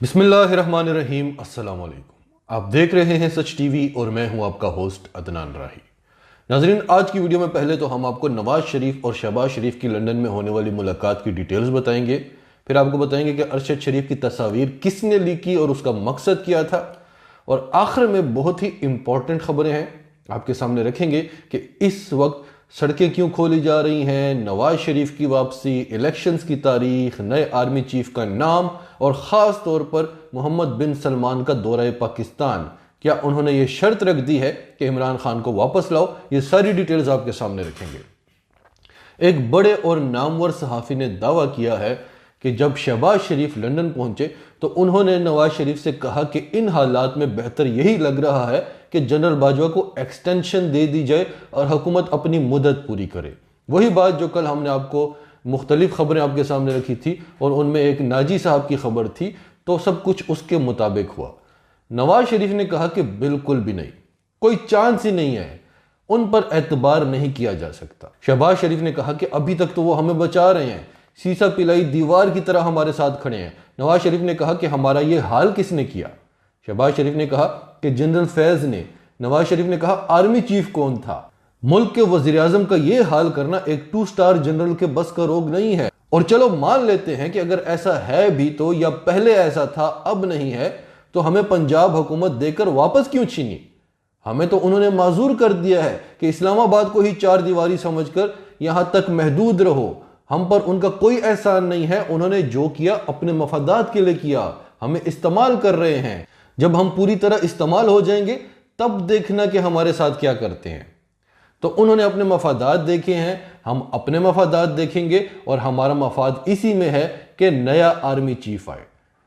बिस्मिल्लाहिर्रहमानिर्रहीम। अस्सलाम वालेकुम। आप देख रहे हैं सच टीवी और मैं हूं आपका होस्ट अदनान राही। नाजरीन, आज की वीडियो में पहले तो हम आपको नवाज शरीफ और शहबाज शरीफ की लंदन में होने वाली मुलाकात की डिटेल्स बताएंगे। फिर आपको बताएंगे कि अरशद शरीफ की तस्वीर किसने लीक की और उसका मकसद क्या था। और आखिर में बहुत ही इंपॉर्टेंट खबरें हैं आपके सामने रखेंगे कि इस वक्त सड़कें क्यों खोली जा रही हैं, नवाज शरीफ की वापसी, इलेक्शंस की तारीख, नए आर्मी चीफ का नाम और ख़ास तौर पर मोहम्मद बिन सलमान का दौरा पाकिस्तान। क्या उन्होंने ये शर्त रख दी है कि इमरान खान को वापस लाओ? ये सारी डिटेल्स आपके सामने रखेंगे। एक बड़े और नामवर सहाफ़ी ने दावा किया है कि जब शहबाज शरीफ लंदन पहुंचे तो उन्होंने नवाज शरीफ से कहा कि इन हालात में बेहतर यही लग रहा है कि जनरल बाजवा को एक्सटेंशन दे दी जाए और हुकूमत अपनी मुद्दत पूरी करे। वही बात जो कल हमने आपको मुख्तलिफ खबरें आपके सामने रखी थी और उनमें एक नाजी साहब की खबर थी, तो सब कुछ उसके मुताबिक हुआ। नवाज शरीफ ने कहा कि बिल्कुल भी नहीं, कोई चांस ही नहीं है, उन पर एतबार नहीं किया जा सकता। शहबाज शरीफ ने कहा कि अभी तक तो वो हमें बचा रहे हैं, सीसा पिलाई दीवार की तरह हमारे साथ खड़े हैं। नवाज शरीफ ने कहा कि हमारा ये हाल किसने किया? शहबाज शरीफ ने कहा कि जनरल फैज ने। नवाज शरीफ ने कहा आर्मी चीफ कौन था? मुल्क के वजीर आजम का ये हाल करना एक 2 स्टार जनरल के बस का रोग नहीं है। और चलो मान लेते हैं कि अगर ऐसा है भी तो, या पहले ऐसा था अब नहीं है, तो हमें पंजाब हुकूमत देकर वापस क्यों छीनी? हमें तो उन्होंने माजूर कर दिया है कि इस्लामाबाद को ही 4 दीवारी समझकर यहां तक महदूद रहो। हम पर उनका कोई एहसान नहीं है, उन्होंने जो किया अपने मफादात के लिए किया, हमें इस्तेमाल कर रहे हैं। जब हम पूरी तरह इस्तेमाल हो जाएंगे तब देखना कि हमारे साथ क्या करते हैं। तो उन्होंने अपने मफादात देखे हैं, हम अपने मफादात देखेंगे और हमारा मफाद इसी में है कि नया आर्मी चीफ आए।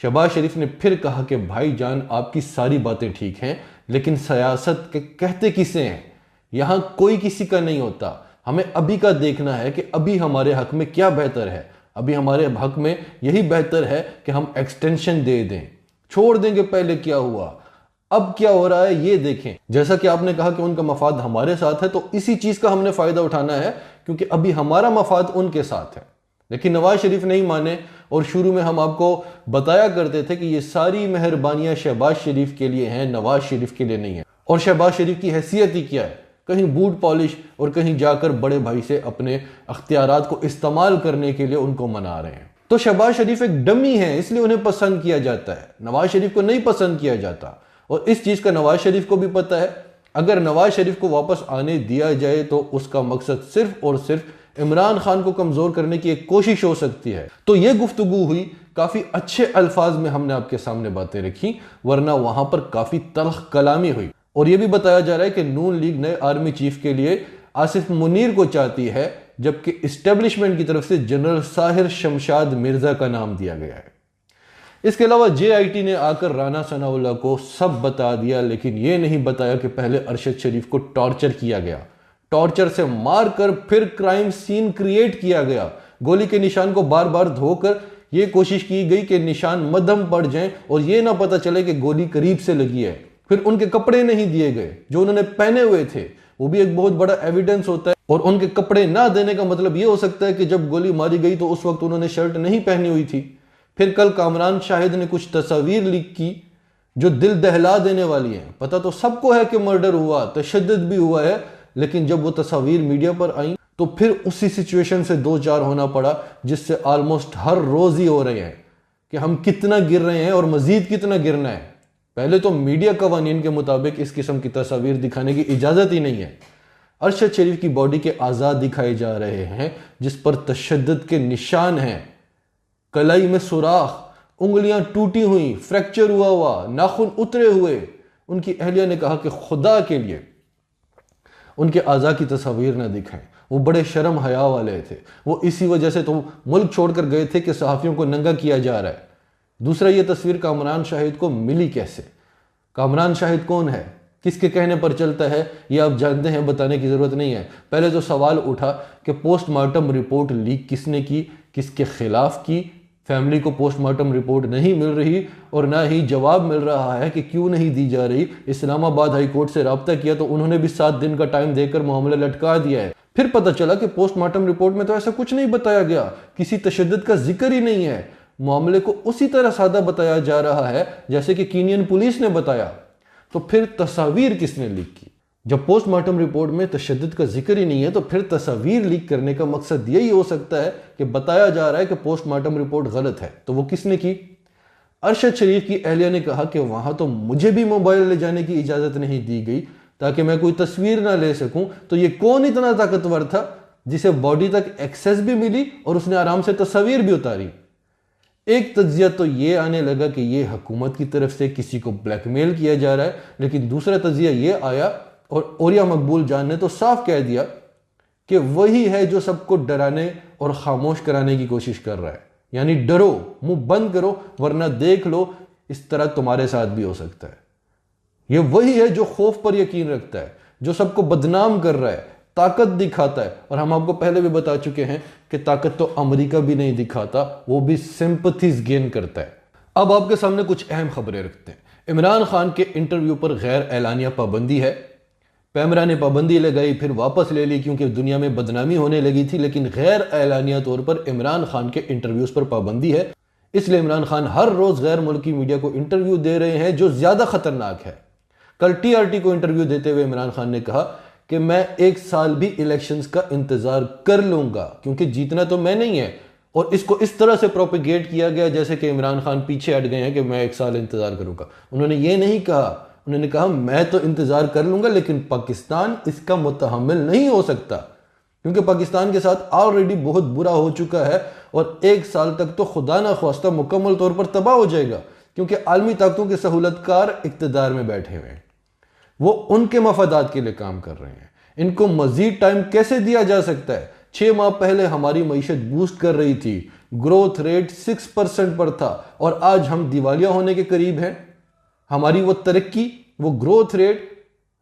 शहबाज शरीफ ने फिर कहा कि भाईजान आपकी सारी बातें ठीक हैं, लेकिन सियासत के कहते किसे हैं? यहां कोई किसी का नहीं होता। हमें अभी का देखना है कि अभी हमारे हक में क्या बेहतर है। अभी हमारे हक में यही बेहतर है कि हम एक्सटेंशन दे दें, छोड़ देंगे पहले क्या हुआ, अब क्या हो रहा है ये देखें। जैसा कि आपने कहा कि उनका मफाद हमारे साथ है, तो इसी चीज का हमने फायदा उठाना है, क्योंकि अभी हमारा मफाद उनके साथ है। लेकिन नवाज शरीफ नहीं माने और शुरू में हम आपको बताया करते थे कि ये सारी मेहरबानियां शहबाज शरीफ के लिए हैं, नवाज शरीफ के लिए नहीं है। और शहबाज शरीफ की हैसियत ही क्या है? कहीं बूट पॉलिश और कहीं जाकर बड़े भाई से अपने अख्तियारात को इस्तेमाल करने के लिए उनको मना रहे हैं। तो शहबाज शरीफ एक डमी है, इसलिए उन्हें पसंद किया जाता है, नवाज शरीफ को नहीं पसंद किया जाता। और इस चीज का नवाज शरीफ को भी पता है। अगर नवाज शरीफ को वापस आने दिया जाए तो उसका मकसद सिर्फ और सिर्फ इमरान खान को कमजोर करने की एक कोशिश हो सकती है। तो यह गुफ्तगू हुई, काफी अच्छे अल्फाज में हमने आपके सामने बातें रखी, वरना वहां पर काफी तल्ख कलामी हुई। और यह भी बताया जा रहा है कि नून लीग नए आर्मी चीफ के लिए आसिफ मुनीर को चाहती है, जबकि इस्टेब्लिशमेंट की तरफ से जनरल साहिर शमशाद मिर्जा का नाम दिया गया है। इसके अलावा JIT ने आकर राना सनाउल्लाह को सब बता दिया, लेकिन यह नहीं बताया कि पहले अरशद शरीफ को टॉर्चर किया गया, टॉर्चर से मारकर फिर क्राइम सीन क्रिएट किया गया। गोली के निशान को बार बार धोकर यह कोशिश की गई कि निशान मध्यम पड़ जाएं और यह ना पता चले कि गोली करीब से लगी है। फिर उनके कपड़े नहीं दिए गए जो उन्होंने पहने हुए थे, वो भी एक बहुत बड़ा एविडेंस होता है। और उनके कपड़े ना देने का मतलब यह हो सकता है कि जब गोली मारी गई तो उस वक्त उन्होंने शर्ट नहीं पहनी हुई थी। फिर कल कामरान शाहिद ने कुछ तस्वीर लीक की जो दिल दहला देने वाली हैं। पता तो सबको है कि मर्डर हुआ, तशद्दुद भी हुआ है, लेकिन जब वो तस्वीर मीडिया पर आई तो फिर उसी सिचुएशन से 2-4 होना पड़ा, जिससे ऑलमोस्ट हर रोज ही हो रहे हैं कि हम कितना गिर रहे हैं और मजीद कितना गिरना है। पहले तो मीडिया कवानीन के मुताबिक इस किस्म की तस्वीर दिखाने की इजाजत ही नहीं है। अरशद शरीफ की बॉडी के आजाद दिखाए जा रहे हैं जिस पर तशद्दुद के निशान हैं, कलाई में सुराख, उंगलियां टूटी हुई, फ्रैक्चर हुआ, नाखून उतरे हुए। उनकी अहलिया ने कहा कि खुदा के लिए उनके आज़ा की तस्वीर न दिखाएं। वो बड़े शर्म हया वाले थे, वो इसी वजह से तो मुल्क छोड़कर गए थे कि सहाफ़ियों को नंगा किया जा रहा है। दूसरा, ये तस्वीर कामरान शाहिद को मिली कैसे? कामरान शाहिद कौन है, किसके कहने पर चलता है, ये आप जानते हैं, बताने की ज़रूरत नहीं है। पहले तो सवाल उठा कि पोस्टमार्टम रिपोर्ट लीक किसने की, किसके खिलाफ की? फैमिली को पोस्टमार्टम रिपोर्ट नहीं मिल रही और ना ही जवाब मिल रहा है कि क्यों नहीं दी जा रही। इस्लामाबाद हाई कोर्ट से रब्ता किया तो उन्होंने भी 7 दिन का टाइम देकर मामला लटका दिया है। फिर पता चला कि पोस्टमार्टम रिपोर्ट में तो ऐसा कुछ नहीं बताया गया, किसी तशद्दुद का जिक्र ही नहीं है। मामले को उसी तरह सादा बताया जा रहा है जैसे कि कीनियन पुलिस ने बताया, तो फिर तस्वीर किसने लीक की? जब पोस्टमार्टम रिपोर्ट में तशद्दुद का जिक्र ही नहीं है तो फिर तस्वीर लीक करने का मकसद यही हो सकता है कि बताया जा रहा है कि पोस्टमार्टम रिपोर्ट गलत है। तो वो किसने की? अरशद शरीफ की अहलिया ने कहा कि वहां तो मुझे भी मोबाइल ले जाने की इजाजत नहीं दी गई ताकि मैं कोई तस्वीर ना ले सकूं, तो ये कौन इतना ताकतवर था जिसे बॉडी तक एक्सेस भी मिली और उसने आराम से तस्वीर भी उतारी? एक तज्जिया तो ये आने लगा कि ये हुकूमत की तरफ से किसी को ब्लैकमेल किया जा रहा है, लेकिन दूसरा तज्जिया ये आया और ओरिया मकबूल जान ने तो साफ कह दिया कि वही है जो सबको डराने और खामोश कराने की कोशिश कर रहा है। यानी डरो, मुंह बंद करो, वरना देख लो इस तरह तुम्हारे साथ भी हो सकता है। ये वही है जो खौफ पर यकीन रखता है, जो सबको बदनाम कर रहा है, ताकत दिखाता है। और हम आपको पहले भी बता चुके हैं कि ताकत तो अमेरिका भी नहीं दिखाता, वो भी सिंपैथीज गेन करता है। अब आपके सामने कुछ अहम खबरें रखते हैं। इमरान खान के इंटरव्यू पर गैर एलानिया पाबंदी है। पैमरा ने पाबंदी लगाई, फिर वापस ले ली क्योंकि दुनिया में बदनामी होने लगी थी, लेकिन गैर एलानिया तौर पर इमरान खान के इंटरव्यूज पर पाबंदी है। इसलिए इमरान खान हर रोज गैर मुल्की मीडिया को इंटरव्यू दे रहे हैं जो ज्यादा खतरनाक है। कल टीआरटी को इंटरव्यू देते हुए इमरान खान ने कहा कि मैं 1 साल भी इलेक्शंस का इंतजार कर लूंगा क्योंकि जीतना तो मैं नहीं है। और इसको इस तरह से प्रोपेगेट किया गया जैसे कि इमरान खान पीछे हट गए हैं कि मैं 1 साल इंतजार करूंगा। उन्होंने ये नहीं कहा, उन्होंने कहा मैं तो इंतजार कर लूंगा लेकिन पाकिस्तान इसका मुतहम्मिल नहीं हो सकता क्योंकि पाकिस्तान के साथ ऑलरेडी बहुत बुरा हो चुका है और 1 साल तक तो खुदा ना ख्वास्ता मुकम्मल तौर पर तबाह हो जाएगा क्योंकि आलमी ताकतों के सहूलतकार इक्तदार में बैठे हुए हैं। वो उनके मफादात के लिए काम कर रहे हैं। इनको मजीद टाइम कैसे दिया जा सकता है? 6 माह पहले हमारी मईशत बूस्ट कर रही थी, ग्रोथ रेट 6% पर था और आज हम दिवालिया होने के करीब हैं। हमारी वो तरक्की, वो ग्रोथ रेट,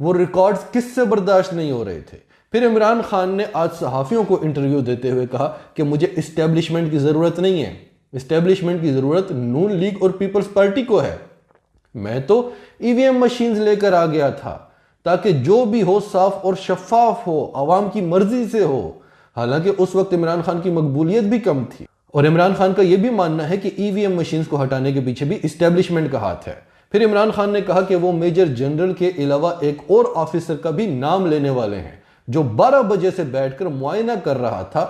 वो रिकॉर्ड्स किससे बर्दाश्त नहीं हो रहे थे। फिर इमरान खान ने आज सहाफियों को इंटरव्यू देते हुए कहा कि मुझे इस्टेब्लिशमेंट की जरूरत नहीं है, इस्टेब्लिशमेंट की जरूरत नून लीग और पीपल्स पार्टी को है। मैं तो ईवीएम मशीन्स लेकर आ गया था ताकि जो भी हो साफ और शफाफ हो, आवाम की मर्जी से हो। हालांकि उस वक्त इमरान खान की मकबूलियत भी कम थी और इमरान खान का यह भी मानना है कि ईवीएम मशीन्स को हटाने के पीछे भी इस्टेब्लिशमेंट का हाथ है। फिर इमरान खान ने कहा कि वो मेजर जनरल के अलावा एक और ऑफिसर का भी नाम लेने वाले हैं जो 12 बजे से बैठकर मुआयना कर रहा था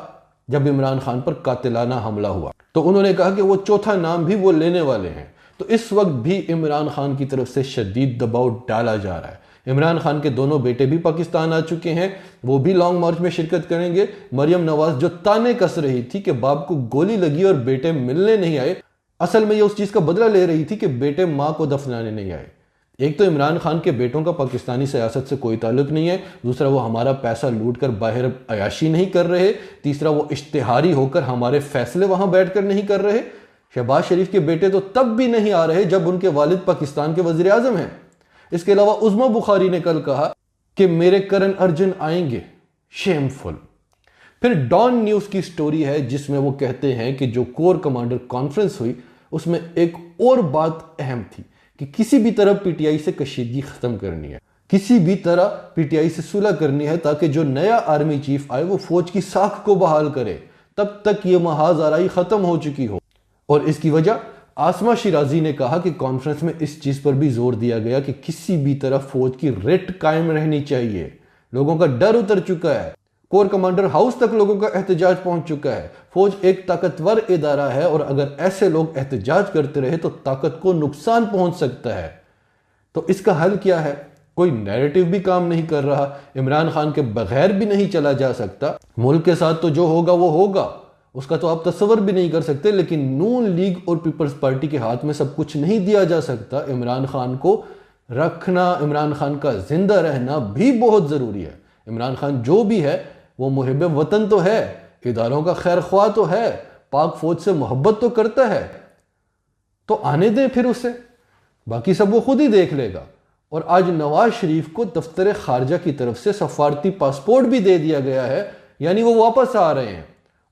जब इमरान खान पर कातिलाना हमला हुआ। तो उन्होंने कहा कि वो चौथा नाम भी वो लेने वाले हैं। तो इस वक्त भी इमरान खान की तरफ से शदीद दबाव डाला जा रहा है। इमरान खान के दोनों बेटे भी पाकिस्तान आ चुके हैं, वो भी लॉन्ग मार्च में शिरकत करेंगे। मरियम नवाज जो ताने कस रही थी कि बाप को गोली लगी और बेटे मिलने नहीं आए, असल में ये उस चीज का बदला ले रही थी कि बेटे मां को दफनाने नहीं आए। एक तो इमरान खान के बेटों का पाकिस्तानी सियासत से कोई ताल्लुक नहीं है, दूसरा वो हमारा पैसा लूट कर बाहर अयाशी नहीं कर रहे, तीसरा वो इश्तिहारी होकर हमारे फैसले वहां बैठकर नहीं कर रहे। शहबाज शरीफ के बेटे तो तब भी नहीं आ रहे जब उनके वालिद पाकिस्तान के वजीर आजम हैं। इसके अलावा उज़्मा बुखारी ने कल कहा कि मेरे करण अर्जुन आएंगे, शेमफुल। फिर डॉन न्यूज की स्टोरी है जिसमें वो कहते हैं कि जो कोर कमांडर कॉन्फ्रेंस हुई उसमें एक और बात अहम थी कि किसी भी तरह पीटीआई से कशीदगी खत्म करनी है, किसी भी तरह पीटीआई से सुलह करनी है ताकि जो नया आर्मी चीफ आए वो फौज की साख को बहाल करे। तब तक ये महाज आराई खत्म हो चुकी हो। और इसकी वजह आसमा शिराजी ने कहा कि कॉन्फ्रेंस में इस चीज पर भी जोर दिया गया कि किसी भी तरह फौज की रिट कायम रहनी चाहिए। लोगों का डर उतर चुका है, कोर कमांडर हाउस तक लोगों का एहतजाज पहुंच चुका है। फौज एक ताकतवर इदारा है और अगर ऐसे लोग एहतजाज करते रहे तो ताकत को नुकसान पहुंच सकता है। तो इसका हल क्या है? कोई नैरेटिव भी काम नहीं कर रहा, इमरान खान के बगैर भी नहीं चला जा सकता। मुल्क के साथ तो जो होगा वो होगा, उसका तो आप तस्वर भी नहीं कर सकते, लेकिन नून लीग और पीपल्स पार्टी के हाथ में सब कुछ नहीं दिया जा सकता। इमरान खान को रखना, इमरान खान का जिंदा रहना भी बहुत जरूरी है। इमरान खान जो भी है वो मुहिब वतन तो है, इदारों का खैर ख्वाह तो है, पाक फौज से मोहब्बत तो करता है, तो आने दें फिर उसे, बाकी सब वो खुद ही देख लेगा। और आज नवाज शरीफ को दफ्तर खारजा की तरफ से सफारती पासपोर्ट भी दे दिया गया है, यानी वो वापस आ रहे हैं।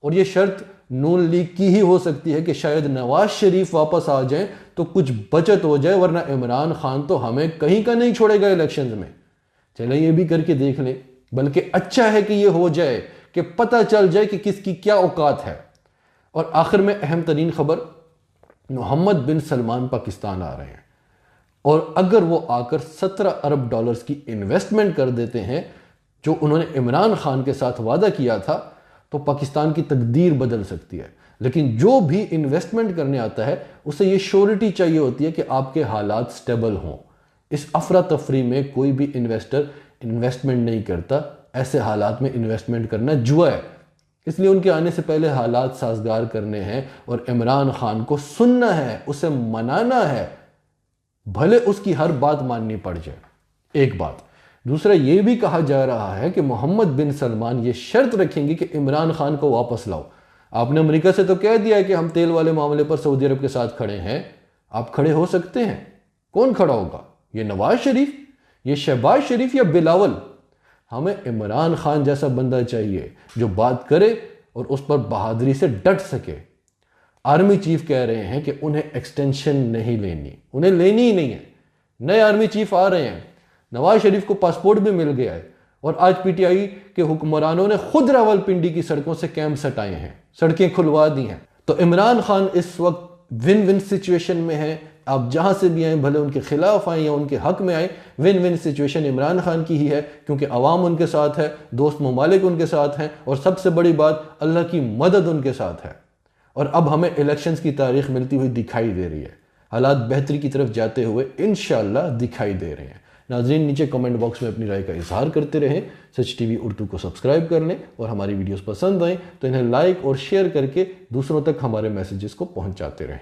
और ये शर्त नून लीग की ही हो सकती है कि शायद नवाज शरीफ वापस आ जाएं तो कुछ बचत हो जाए, वरना इमरान खान तो हमें कहीं का नहीं छोड़ेगा इलेक्शंस में। चले ये भी करके देख ले, बल्कि अच्छा है कि ये हो जाए कि पता चल जाए कि किसकी क्या औकात है। और आखिर में अहम तरीन खबर, मोहम्मद बिन सलमान पाकिस्तान आ रहे हैं और अगर वो आकर 17 अरब डॉलर्स की इन्वेस्टमेंट कर देते हैं जो उन्होंने इमरान खान के साथ वादा किया था, तो पाकिस्तान की तकदीर बदल सकती है। लेकिन जो भी इन्वेस्टमेंट करने आता है उसे ये श्योरिटी चाहिए होती है कि आपके हालात स्टेबल हों। इस अफरा तफरी में कोई भी इन्वेस्टर इन्वेस्टमेंट नहीं करता। ऐसे हालात में इन्वेस्टमेंट करना जुआ है। इसलिए उनके आने से पहले हालात साजगार करने हैं और इमरान खान को सुनना है, उसे मनाना है, भले उसकी हर बात माननी पड़ जाए। एक बात। दूसरा, यह भी कहा जा रहा है कि मोहम्मद बिन सलमान ये शर्त रखेंगे कि इमरान खान को वापस लाओ। आपने अमेरिका से तो कह दिया है कि हम तेल वाले मामले पर सऊदी अरब के साथ खड़े हैं। आप खड़े हो सकते हैं। कौन खड़ा होगा? ये नवाज शरीफ, ये शहबाज शरीफ या बिलावल? हमें इमरान खान जैसा बंदा चाहिए जो बात करे और उस पर बहादुरी से डट सके। आर्मी चीफ कह रहे हैं कि उन्हें एक्सटेंशन नहीं लेनी, उन्हें लेनी ही नहीं है। नए आर्मी चीफ आ रहे हैं। नवाज शरीफ को पासपोर्ट भी मिल गया है और आज पीटीआई के हुक्मरानों ने खुद रावलपिंडी की सड़कों से कैंप हटाए हैं, सड़कें खुलवा दी हैं। तो इमरान खान इस वक्त विन विन सिचुएशन में है। आप जहां से भी आए, भले उनके खिलाफ आए या उनके हक में आए, win win situation Imran Khan की ही है, क्योंकि अवाम उनके साथ है, दोस्त ममालिक उनके साथ हैं और सबसे बड़ी बात, अल्लाह की मदद उनके साथ है। और अब हमें इलेक्शंस की तारीख मिलती हुई दिखाई दे रही है। हालात बेहतरी की तरफ जाते हुए इंशाअल्लाह दिखाई दे रहे हैं। नाज़रीन, नीचे कमेंट बॉक्स में अपनी राय का इजहार करते रहें। सच टीवी उर्दू को सब्सक्राइब कर लें और हमारी वीडियोस पसंद आएँ तो इन्हें लाइक और शेयर करके दूसरों तक हमारे मैसेजेस को पहुंचाते रहें।